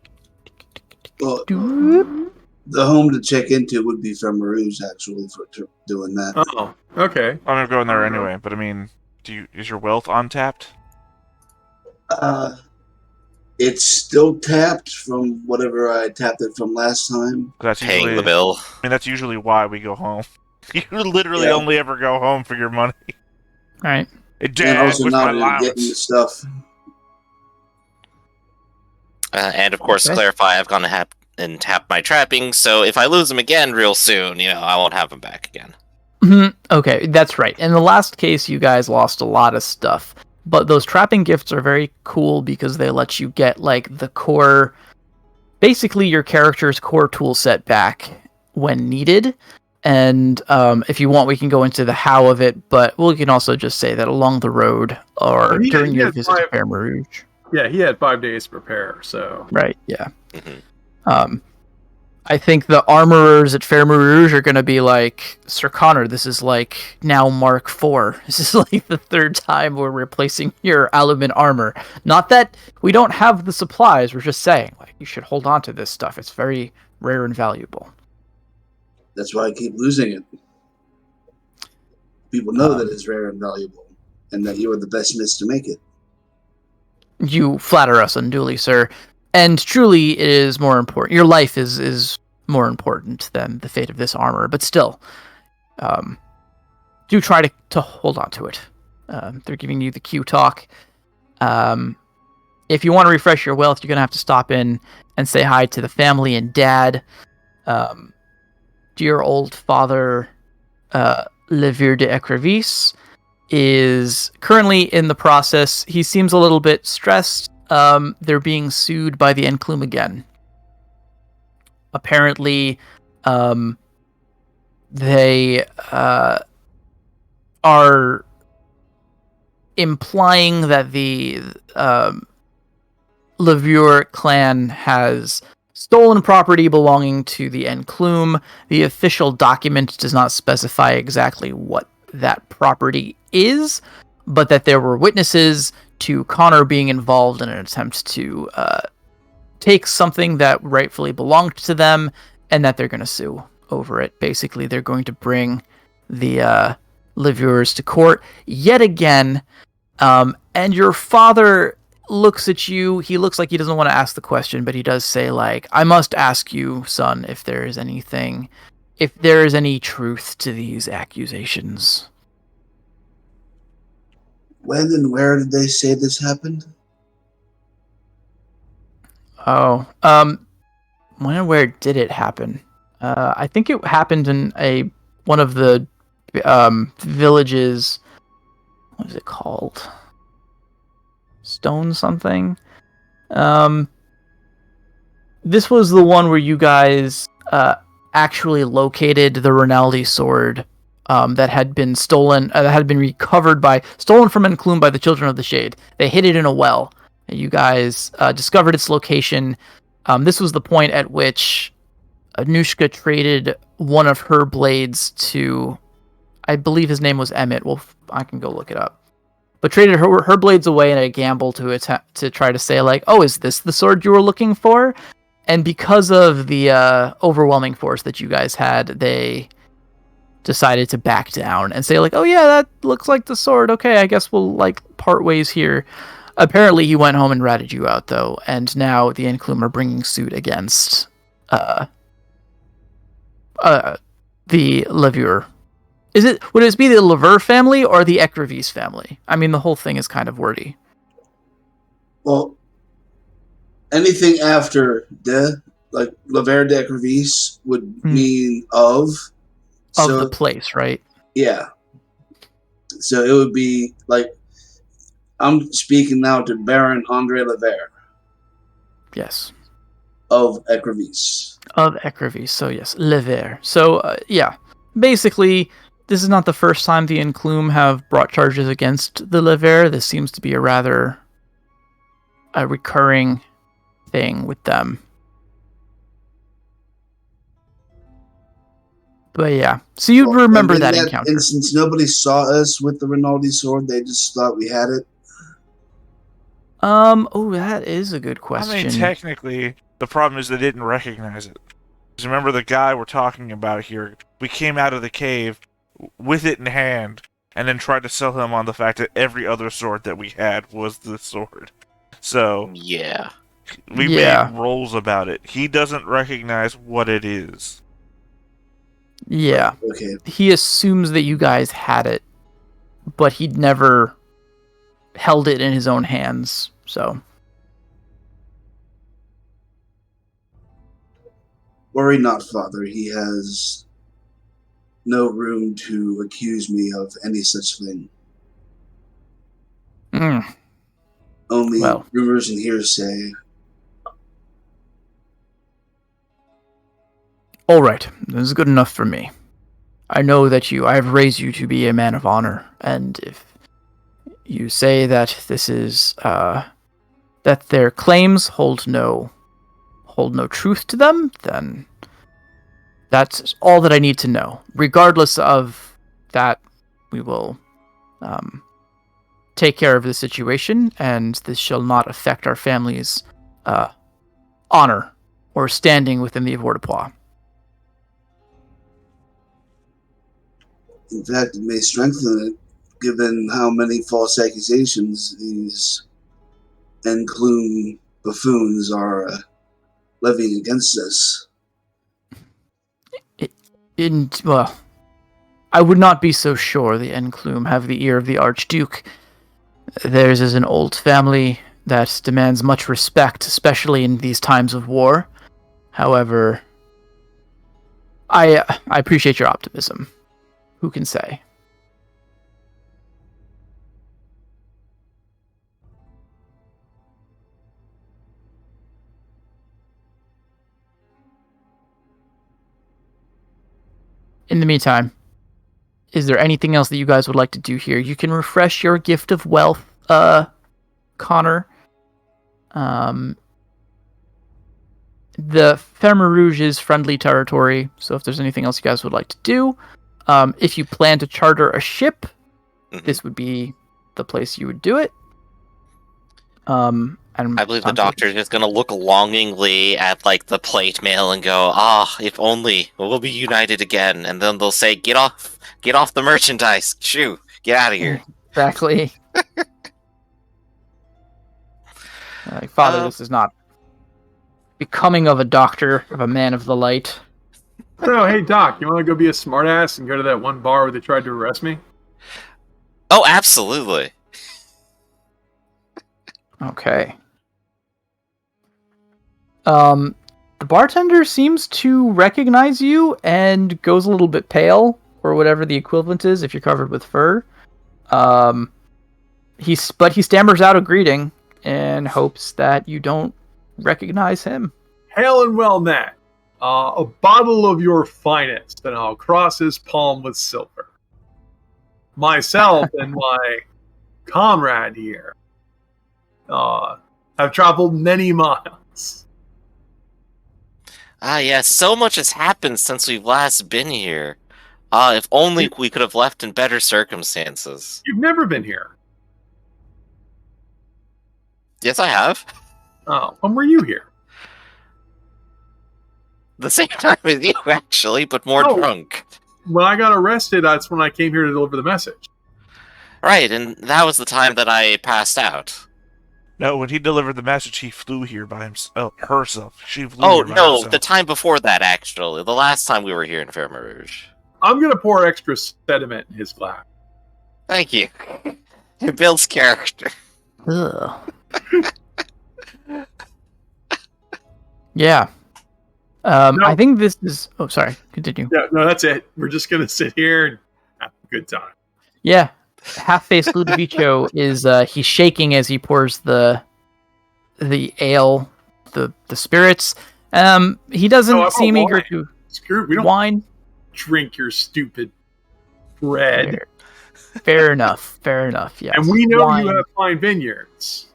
Well, Doop. the home to check into would be Femarouge, actually, for doing that. Oh, okay. I'm gonna go in there anyway, but I mean, is your wealth untapped? It's still tapped from whatever I tapped it from last time. That's Paying usually, the bill. I mean, that's usually why we go home. You literally Yeah. only ever go home for your money. Right. Hey, And Dad, also where's my not even getting the allowance? stuff. And of course, to Okay. clarify, I've gone ahead and tapped my trapping, so if I lose them again real soon, I won't have them back again. Okay, that's right. In the last case, you guys lost a lot of stuff. But those trapping gifts are very cool because they let you get, like, the core... Basically, your character's core tool set back when needed. And if you want, we can go into the how of it, but we can also just say that along the road or Well, during he your had visit to Fair Marouge. Yeah, he had 5 days to prepare, so... Right, yeah. Mhm. I think the armorers at Fair Marouge are going to be like, Sir Connor, this is like now Mark IV. This is like the third time we're replacing your aluminum armor. Not that we don't have the supplies, we're just saying, like, you should hold on to this stuff. It's very rare and valuable. That's why I keep losing it. People know that it's rare and valuable, and that you are the best miss to make it. You flatter us unduly, sir. And truly, it is more important. Your life is more important than the fate of this armor. But still, do try to hold on to it. They're giving you the Q talk. If you want to refresh your wealth, you're going to have to stop in and say hi to the family and dad. Dear old father, Levir de Ecrevis, is currently in the process. He seems a little bit stressed. They're being sued by the Enclume again. Apparently, they are implying that the Levure clan has stolen property belonging to the Enclume. The official document does not specify exactly what that property is, but that there were witnesses to Connor being involved in an attempt to take something that rightfully belonged to them, and that they're going to sue over it. Basically, they're going to bring the Levures to court yet again, and your father looks at you. He looks like he doesn't want to ask the question, but he does say, like, I must ask you, son, if there is any truth to these accusations. When and where did they say this happened? Oh, when and where did it happen? I think it happened in one of the villages. What is it called? Stone something. This was the one where you guys actually located the Rinaldi sword that had been stolen, that had been stolen from Enclume by the Children of the Shade. They hid it in a well. You guys discovered its location. This was the point at which Anushka traded one of her blades to, I believe his name was Emmett. Well, I can go look it up. But traded her blades away in a gamble to try to say, like, oh, is this the sword you were looking for? And because of the overwhelming force that you guys had, they decided to back down and say, like, oh yeah, that looks like the sword. Okay, I guess we'll, like, part ways here. Apparently he went home and ratted you out, though, and now the Enclume are bringing suit against the Levure. Would it be the Levure family or the Ecrevis family? I mean, the whole thing is kind of wordy. Well, anything after like Levere de Ecrevis would mean of the place, right? Yeah. So it would be like, I'm speaking now to Baron Andre Levere. Yes. Of Ecrevis. Of Ecrevis, so yes, Levere. So, yeah. Basically, this is not the first time the Enclume have brought charges against the Levere. This seems to be a rather recurring thing with them. But yeah, so you'd remember that encounter. And since nobody saw us with the Rinaldi sword, they just thought we had it. Oh, that is a good question. I mean, technically, the problem is they didn't recognize it. Because remember the guy we're talking about here? We came out of the cave with it in hand, and then tried to sell him on the fact that every other sword that we had was the sword. So yeah, we made rolls about it. He doesn't recognize what it is. Yeah. Okay. He assumes that you guys had it, but he'd never held it in his own hands, so. Worry not, Father. He has no room to accuse me of any such thing. Only Well. rumors and hearsay. All right, this is good enough for me. I know that I have raised you to be a man of honor, and if you say that this is, that their claims hold no truth to them, then that's all that I need to know. Regardless of that, we will, take care of the situation, and this shall not affect our family's, honor or standing within the Avoirdupois. In fact, it may strengthen it, given how many false accusations these Enclume buffoons are levying against us. Well, I would not be so sure the Enclume have the ear of the Archduke. Theirs is an old family that demands much respect, especially in these times of war. However, I appreciate your optimism. Who can say? In the meantime, is there anything else that you guys would like to do here? You can refresh your gift of wealth, Connor. The Ferme Rouge is friendly territory, so if there's anything else you guys would like to do, if you plan to charter a ship, this would be the place you would do it. I believe the doctor is just going to look longingly at like the plate mail and go, if only we'll be united again. And then they'll say, get off the merchandise. Shoo, get out of here. Exactly. Father, this is not becoming of a doctor, of a man of the light. Oh, hey, Doc, you want to go be a smartass and go to that one bar where they tried to arrest me? Oh, absolutely. Okay. The bartender seems to recognize you and goes a little bit pale, or whatever the equivalent is if you're covered with fur. He stammers out a greeting and hopes that you don't recognize him. Hail and well met. A bottle of your finest, and I'll cross his palm with silver. Myself and my comrade here have traveled many miles. Yes, so much has happened since we've last been here. If only we could have left in better circumstances. You've never been here. Yes, I have. Oh, when were you here? The same time as you, actually, but more drunk. When I got arrested, that's when I came here to deliver the message. Right, and that was the time that I passed out. No, when he delivered the message, he flew here by herself. She flew Oh, here by no, herself. the time before that, actually. The last time we were here in Ferme Rouge. I'm going to pour extra sediment in his glass. Thank you. It builds character. Ugh. Yeah. No. I think this is... Oh, sorry. Continue. Yeah, no, that's it. We're just going to sit here and have a good time. Yeah. Half-faced Ludovico is he's shaking as he pours the ale, the spirits. He doesn't seem eager to We don't wine. drink your stupid bread. Fair enough. Yes. And we know Wine. you have fine vineyards.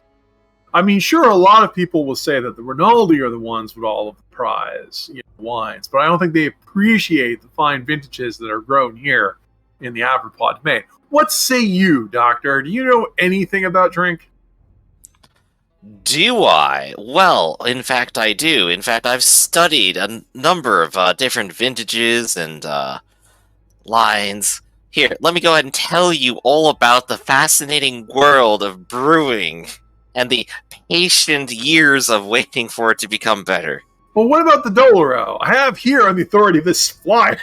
I mean, sure, a lot of people will say that the Rinaldi are the ones with all of the prize wines, but I don't think they appreciate the fine vintages that are grown here in the Avoirdupois domain. What say you, Doctor? Do you know anything about drink? Do I? Well, in fact, I do. In fact, I've studied a number of different vintages and lines. Here, let me go ahead and tell you all about the fascinating world of brewing and the patient years of waiting for it to become better. Well, what about the Doloro? I have here on the authority of this flyer.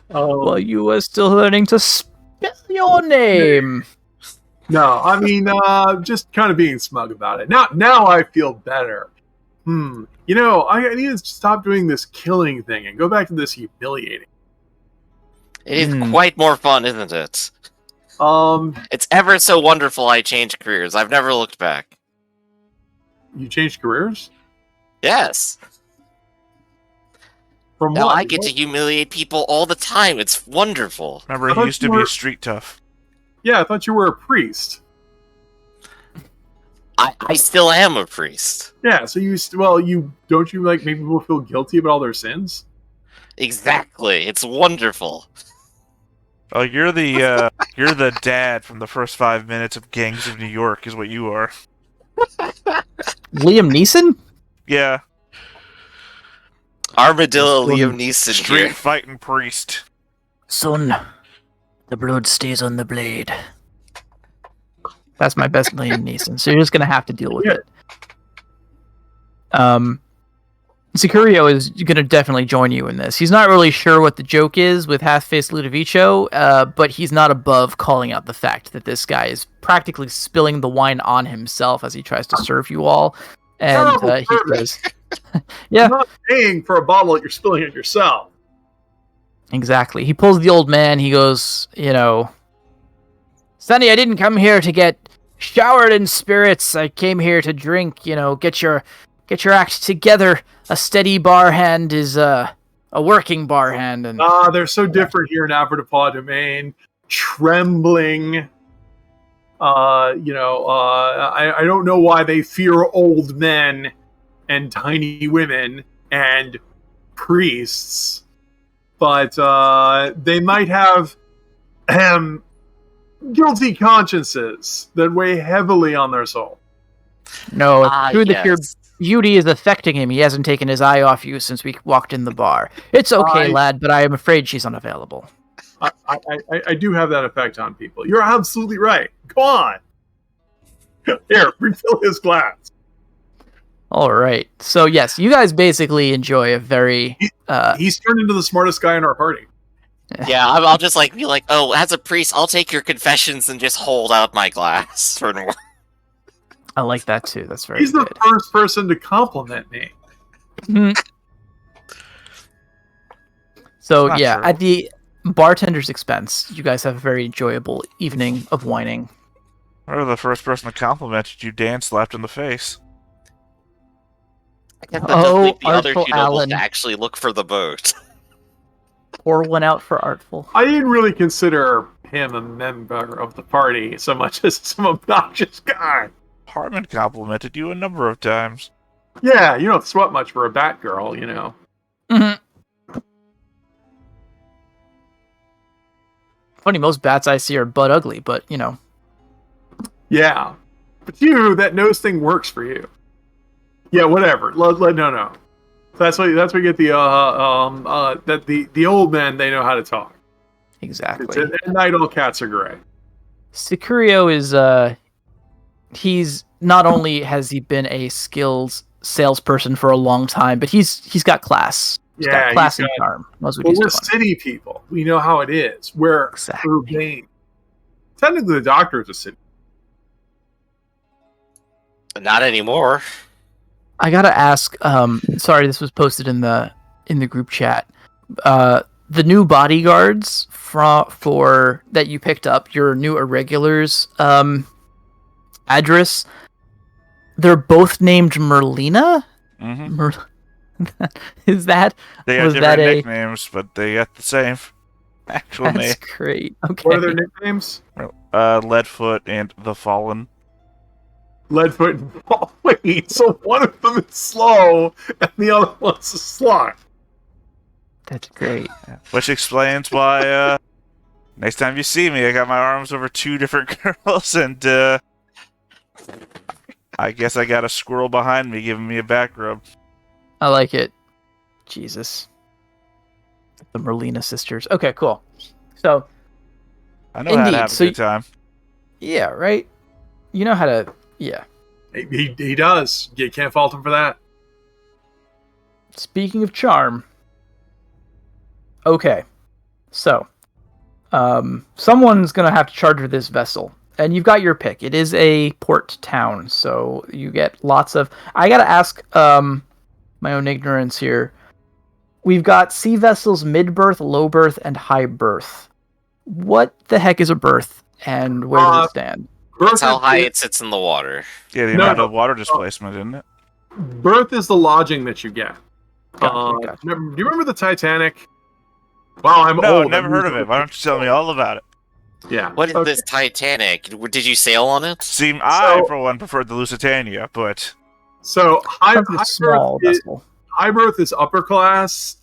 Well, you were still learning to spell your name. No, I mean, just kind of being smug about it. Now I feel better. You know, I need to stop doing this killing thing and go back to this humiliating. It is quite more fun, isn't it? It's ever so wonderful I changed careers. I've never looked back. You changed careers? Yes. From Now what? I get to humiliate people all the time. It's wonderful. Remember, he used to be a street tough. Yeah, I thought you were a priest. I still am a priest. Yeah, so you don't you like make people feel guilty about all their sins? Exactly. It's wonderful. Oh, you're the dad from the first 5 minutes of Gangs of New York, is what you are. Liam Neeson? Yeah. Armadillo Liam Neeson Street here. fighting priest. Son, the blood stays on the blade. That's my best Liam Neeson, so you're just gonna have to deal with it. Sicurio is gonna definitely join you in this. He's not really sure what the joke is with half-faced Ludovico, but he's not above calling out the fact that this guy is practically spilling the wine on himself as he tries to serve you all. And he says, "Yeah, You're not paying for a bottle that you're spilling it yourself." Exactly. He pulls the old man. He goes, Sonny, I didn't come here to get showered in spirits. I came here to drink. Get your act together. A steady bar hand is a working bar hand. And they're so different here in Averdepot Domain. Trembling. I don't know why they fear old men and tiny women and priests, but they might have guilty consciences that weigh heavily on their soul. No, it's true that your Yes. beauty is affecting him. He hasn't taken his eye off you since we walked in the bar. It's okay, lad, but I am afraid she's unavailable. I do have that effect on people. You're absolutely right. Go on. Here, refill his glass. All right. So, yes, you guys basically enjoy a very... He's turned into the smartest guy in our party. Yeah, I'll just be like, oh, as a priest, I'll take your confessions and just hold out my glass for no. I like that, too. That's very He's good. the first person to compliment me. So, Not yeah, true. at the bartender's expense, you guys have a very enjoyable evening of whining. Remember the first person to complimented you, Dan slapped in the face. I guess that does leave the other Artful two nobles Alan. to actually look for the boat. Pour one out for Artful. I didn't really consider him a member of the party so much as some obnoxious guy. Hartman complimented you a number of times. Yeah, you don't sweat much for a Batgirl, Funny, most bats I see are butt ugly, but, Yeah. But that nose thing works for you. Yeah, whatever. No. That's why you get the the old men, they know how to talk. Exactly. At night all cats are gray. Sicurio is, he's not only has he been a skilled salesperson for a long time, but he's got class. He's got class and charm. Knows what Well, he's we're doing. city people. We know how it is. We're Exactly. urbane. Technically, the doctor is a city. Not anymore. I gotta ask. Sorry, this was posted in the group chat. The new bodyguards for that you picked up, your new irregulars address. They're both named Merlina. Mm-hmm. Is that? They got Was different that a- nicknames, but they got the same actual name. That's great. Okay. What are their nicknames? Leadfoot and the Fallen. Leadfoot and Paul. Wait, so one of them is slow and the other one's a slut. That's great. Which explains why, next time you see me, I got my arms over two different girls, and, I guess I got a squirrel behind me giving me a back rub. I like it. Jesus. The Merlina sisters. Okay, cool. So, I know how to Indeed, have a so good time. yeah, right? You know how to... Yeah. He does. You can't fault him for that. Speaking of charm... Okay. So, someone's gonna have to charter this vessel. and you've got your pick. It is a port town, so you get lots of. I gotta ask, my own ignorance here. We've got sea vessels mid berth, low berth, and high berth. What the heck is a berth, and where does it stand? That's how high it sits in the water. Yeah, the amount of water displacement, isn't it? Berth is the lodging that you get. Gotcha. Do you remember the Titanic? Wow, I'm No, old. never heard of it. Why don't you tell me all about it? Yeah. What is this Titanic? Did you sail on it? I, for one, preferred the Lusitania, but... So, Small vessel. high berth is upper class,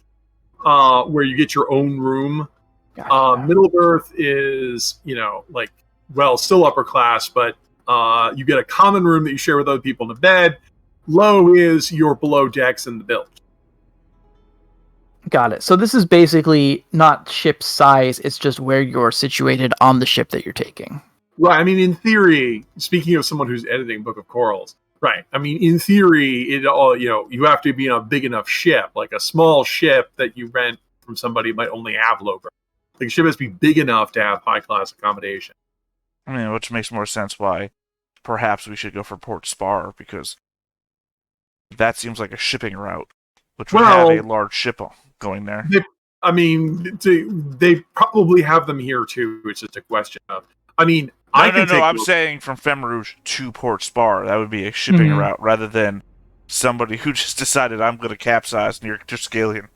where you get your own room. Gotcha. Middle berth is, still upper class, but you get a common room that you share with other people in the bed. Low is your below decks in the bilge. Got it. So this is basically not ship size, it's just where you're situated on the ship that you're taking. Right. I mean, in theory, speaking of someone who's editing Book of Corals, right. I mean, in theory, you have to be on a big enough ship. Like a small ship that you rent from somebody might only have low berth. Like a ship has to be big enough to have high class accommodation. I mean, which makes more sense why perhaps we should go for Port Spar, because that seems like a shipping route, which would have a large ship going there. They probably have them here too. It's just a question of. I mean, I'm saying from Femrouge to Port Spar. That would be a shipping route rather than somebody who just decided I'm going to capsize near Triskellion.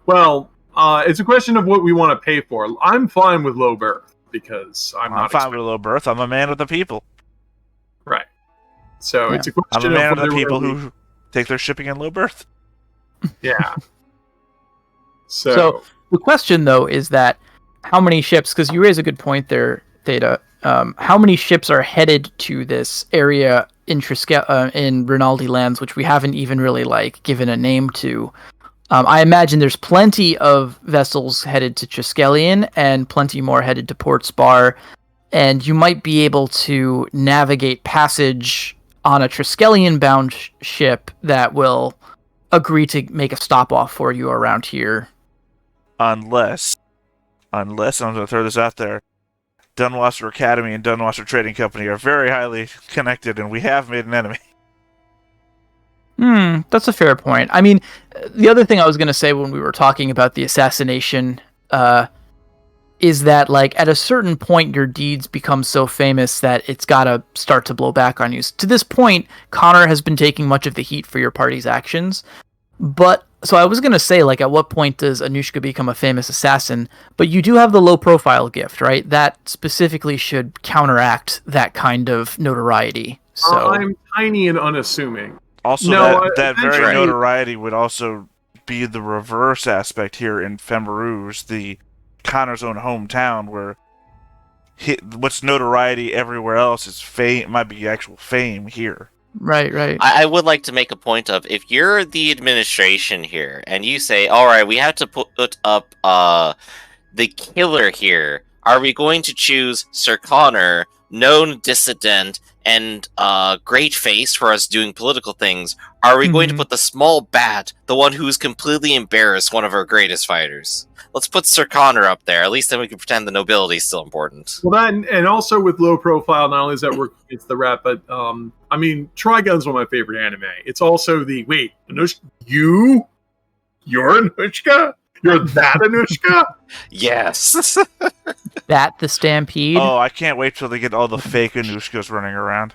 Well, it's a question of what we want to pay for. I'm fine with low berth because I'm fine with low berth. I'm a man of the people. Right. So it's a question I'm a man of the people really... who take their shipping in low berth. Yeah. So the question, though, is that how many ships, because you raise a good point there, Theta, how many ships are headed to this area in in Rinaldi lands, which we haven't even really given a name to? I imagine there's plenty of vessels headed to Triskellion and plenty more headed to Port Spar, and you might be able to navigate passage on a Triskellion-bound ship that will agree to make a stop-off for you around here. Unless, I'm going to throw this out there, Dunwasser Academy and Dunwasser Trading Company are very highly connected, and we have made an enemy. That's a fair point. I mean, the other thing I was going to say when we were talking about the assassination is that, at a certain point, your deeds become so famous that it's got to start to blow back on you. To this point, Connor has been taking much of the heat for your party's actions. But, so I was going to say, at what point does Anushka become a famous assassin? But you do have the low-profile gift, right? That specifically should counteract that kind of notoriety. So I'm tiny and unassuming. Also, that very notoriety would also be the reverse aspect here in Femrouge, the Connor's own hometown, where what's notoriety everywhere else is fame, might be actual fame here. Right. I would like to make a point of, if you're the administration here and you say, all right, we have to put up the killer here, are we going to choose Sir Connor, known dissident, and great face for us doing political things? Are we going to put the small bat, the one who's completely embarrassed one of our greatest fighters? Let's put Sir Connor up there. At least then we can pretend the nobility is still important. Well, that, and also with low profile, not only is that work against the rep, but Trigun's one of my favorite anime. It's also Anushka, you're Anushka? You're that Anushka? Yes. That the Stampede? Oh, I can't wait till they get all the fake Anushkas running around.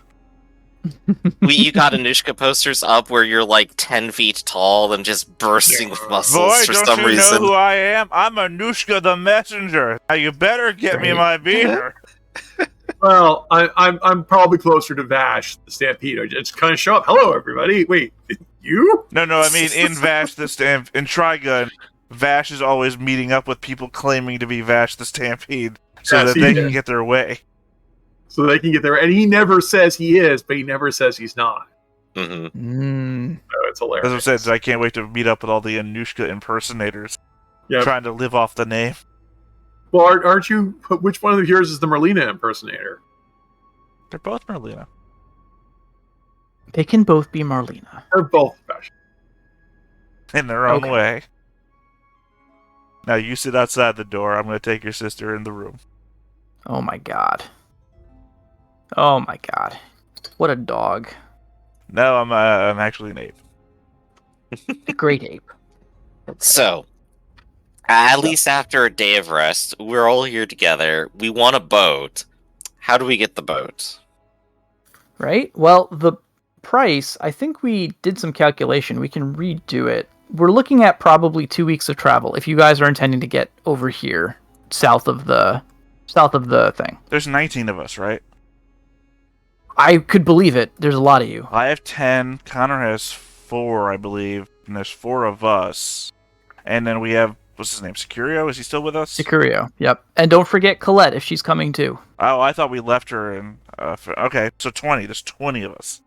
You got Anushka posters up where you're 10 feet tall and just bursting with muscles for some reason. Boy, don't you know who I am? I'm Anushka the Messenger. Now you better get me my beer. Well, I'm probably closer to Vash the Stampede. I just kind of show up. Hello, everybody. Wait, you? No, I mean in Vash the in Trigun, Vash is always meeting up with people claiming to be Vash the Stampede so that they can get their way. So they can get there. And he never says he is, but he never says he's not. Mm-hmm. So it's hilarious. As I said, I can't wait to meet up with all the Anushka impersonators. Yep. Trying to live off the name. Well, aren't you... Which one of yours is the Merlina impersonator? They're both Merlina. They can both be Marlena. They're both special. In their own way. Now you sit outside the door. I'm going to take your sister in the room. Oh my god. Oh my god. What a dog. No, I'm actually an ape. A great ape. So, at least after a day of rest, we're all here together. We want a boat. How do we get the boat? Right? Well, the price, I think we did some calculation. We can redo it. We're looking at probably 2 weeks of travel if you guys are intending to get over here south of the thing. There's 19 of us, right? I could believe it. There's a lot of you. I have 10. Connor has 4, I believe. And there's 4 of us. And then we have, what's his name? Securio? Is he still with us? Securio, yep. And don't forget Colette if she's coming too. Oh, I thought we left her in... okay, so 20. There's 20 of us.